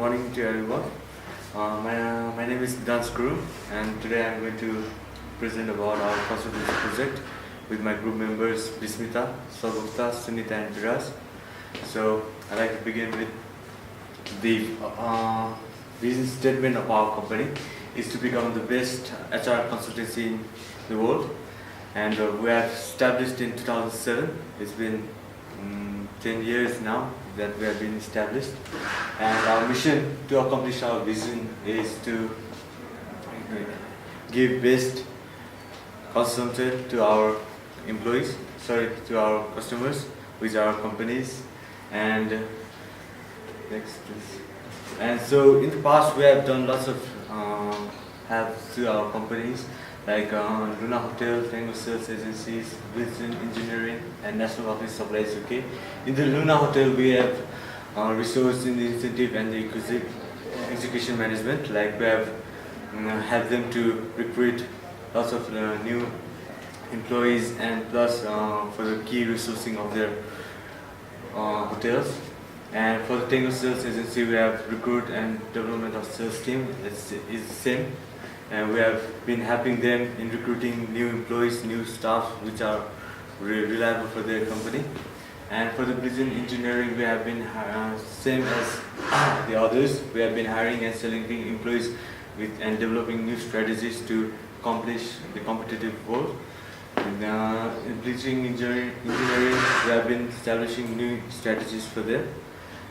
morning to everyone. My name is Dance Guru, and today I'm going to present about our consultancy project with my group members Bismita, Sagupta, Sunita and Viras. So I'd like to begin with the vision statement of our company is to become the best HR consultancy in the world, and we have established in 2007. It's been 10 years now that we have been established, and our mission to accomplish our vision is to give best consultant to our to our customers, which are our companies. And next please. And so in the past we have done lots of help to our companies like Luna Hotel, Tango Sales Agencies, Vision Engineering and National Office Supplies UK. In the Luna Hotel we have resource in the incentive and the execution management, like we have helped them to recruit lots of new employees, and plus for the key resourcing of their hotels. And for the Tango Sales Agency we have recruit and development of sales team. Is the same, and we have been helping them in recruiting new employees, new staff which are reliable for their company. And for the Vision Engineering we have been same as the others. We have been hiring and selecting employees and developing new strategies to accomplish the competitive world. In Bleaching Engineering we have been establishing new strategies for them.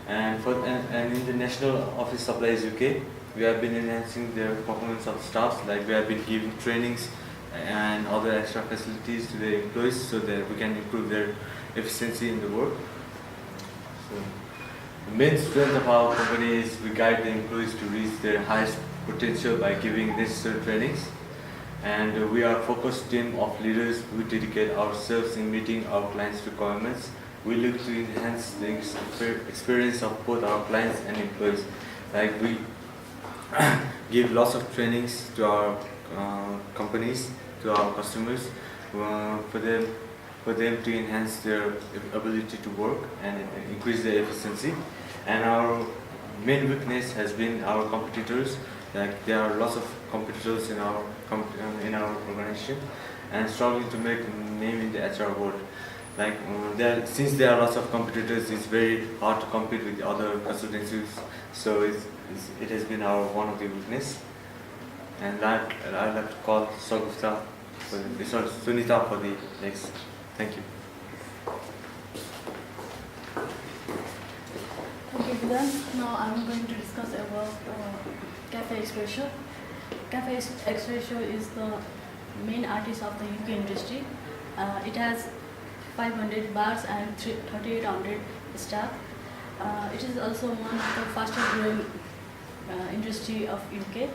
And in the National Office Supplies UK we have been enhancing the performance of staffs, like we have been giving trainings and other extra facilities to the employees so that we can improve their efficiency in the work. So, the main strength of our company is we guide the employees to reach their highest potential by giving necessary trainings. And we are a focused team of leaders who dedicate ourselves in meeting our clients' requirements. We look to enhance the experience of both our clients and employees. Like we give lots of trainings to our companies, to our customers, for them to enhance their ability to work and increase their efficiency. And our main weakness has been our competitors. Like there are lots of competitors in our organization, and struggling to make a name in the HR world. Like since there are lots of competitors, it's very hard to compete with the other consultancies. So it has been one of the weakness. And I'd like to call Sunita for the next. Thank you. Okay, then now I'm going to discuss about Cafe Expresso. Cafe Expresso is the main artist of the UK industry. It has 500 bars and 3,800 staff. It is also one of the fastest growing industry of UK.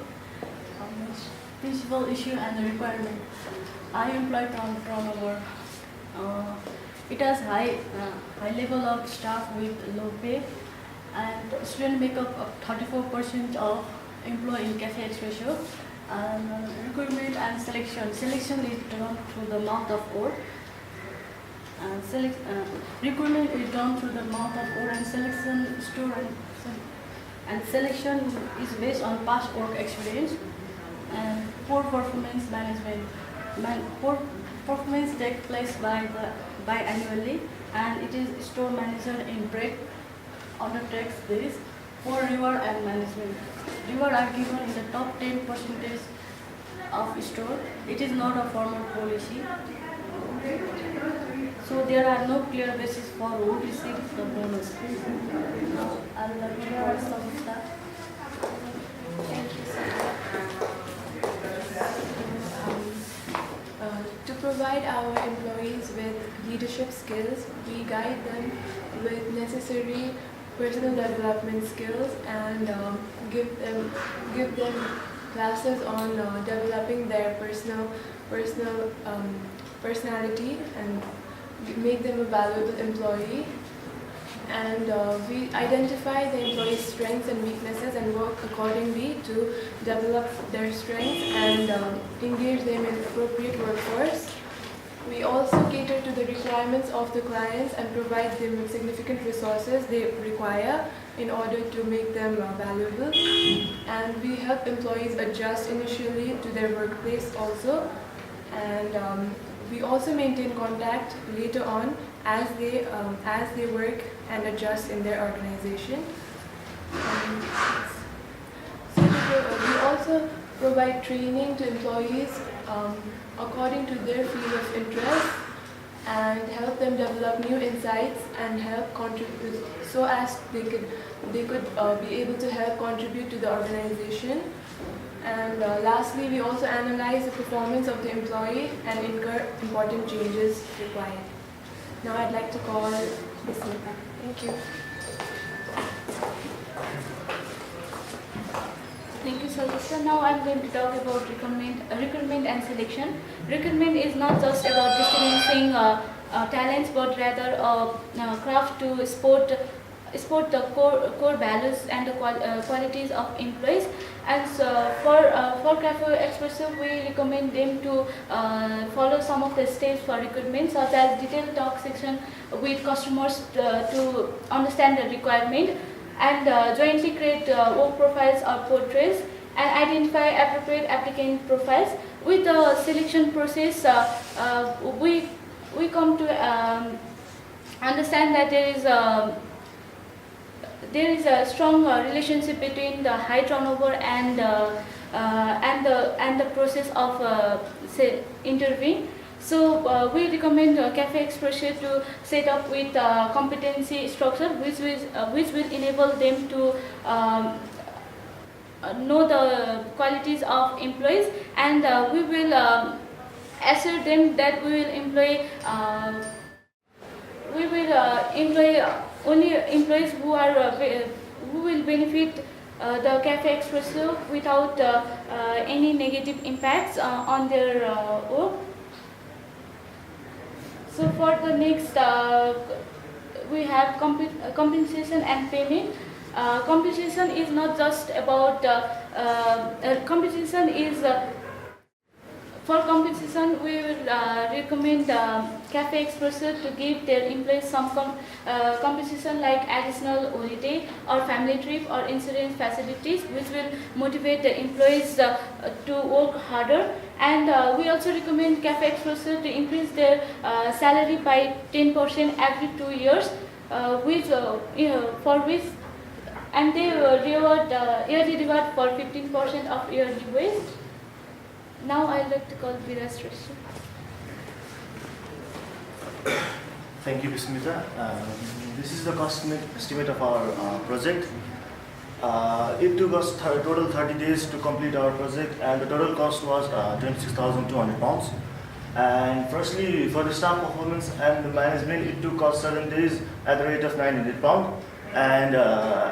Principal issue and the requirement. High employee turnover. It has high level of staff with low pay, and student make up 34% of employee in Cafe Expresso. Recruitment and selection. Selection is done through the mouth of word. Recruitment is done through the mouth of word, and selection is based on past work experience. And poor performance management. Poor performance takes place biannually, and it is store manager in break undertakes this. Poor reward and management. Reward are given in the top 10% of store. It is not a formal policy. So there are no clear basis for who receives the bonus. I'll let you know some of that. Thank you so much. To provide our employees with leadership skills, we guide them with necessary personal development skills and give them classes on developing their personality and make them a valuable employee. And we identify the employees' strengths and weaknesses and work accordingly to develop their strengths and engage them in appropriate workforce. We also cater to the requirements of the clients and provide them with significant resources they require in order to make them valuable. And we help employees adjust initially to their workplace also. And we also maintain contact later on as they work and adjust in their organization. We also provide training to employees according to their field of interest and help them develop new insights and help contribute so as they could be able to help contribute to the organization. And lastly, we also analyze the performance of the employee and incur important changes required. Now I'd like to call Bismita. Thank you. Thank you, Salisa. Now I'm going to talk about recruitment and selection. Recruitment is not just about distinguishing talents, but rather a craft to sport the core values and the qualities of employees. And for Cafe Expressive, we recommend them to follow some of the steps for recruitment, such as detailed talk section with customers to understand the requirement, and jointly create work profiles or portraits, and identify appropriate applicant profiles. With the selection process, we come to understand that there is a strong relationship between the high turnover and the process of interviewing. So we recommend Cafe Expressive to set up with competency structure, which will enable them to know the qualities of employees, and we will assure them that we will employ only employees who will benefit the Cafe Expressive without any negative impacts on their work. So for the next, we have compensation and payment. Compensation is not just about compensation is. For compensation, we will recommend Cafe Expressive to give their employees some compensation like additional holiday or family trip or insurance facilities, which will motivate the employees to work harder. And we also recommend Cafe Expressive to increase their salary by 10% every 2 years, for which, and they reward yearly reward for 15% of yearly wage. Now I'd like to call Viras Rishi. Thank you, Bismita. This is the cost estimate of our project. It took us total 30 days to complete our project, and the total cost was £26,200. And firstly, for the staff performance and the management, it took us 7 days at the rate of £900. And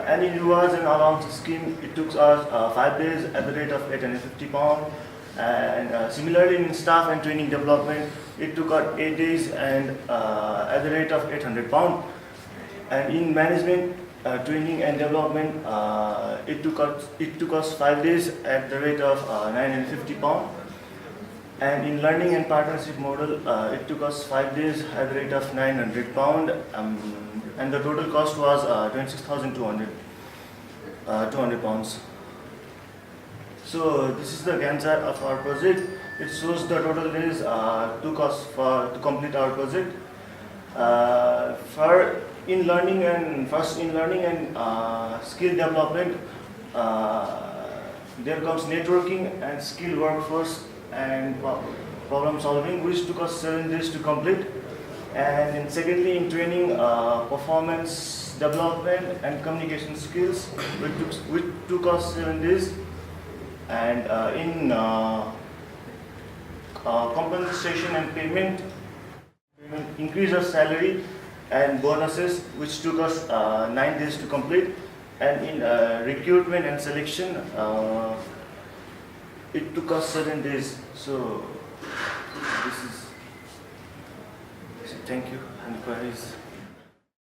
any rewards and allowances scheme, it took us 5 days at the rate of £850. And similarly, in staff and training development, it took us 8 days and at the rate of £800. And in management training and development, it took us 5 days at the rate of £950. And in learning and partnership model, it took us 5 days at the rate of £900. And the total cost was £26,200. So this is the Gantt chart of our project. It shows the total days took us to complete our project. In learning and skill development, there comes networking and skill workforce and problem solving, which took us 7 days to complete. And secondly, in training, performance development and communication skills, which took us 7 days. And in compensation and payment increase of salary and bonuses, which took us 9 days to complete. And in recruitment and selection, it took us 7 days. So this is, thank you. Any queries?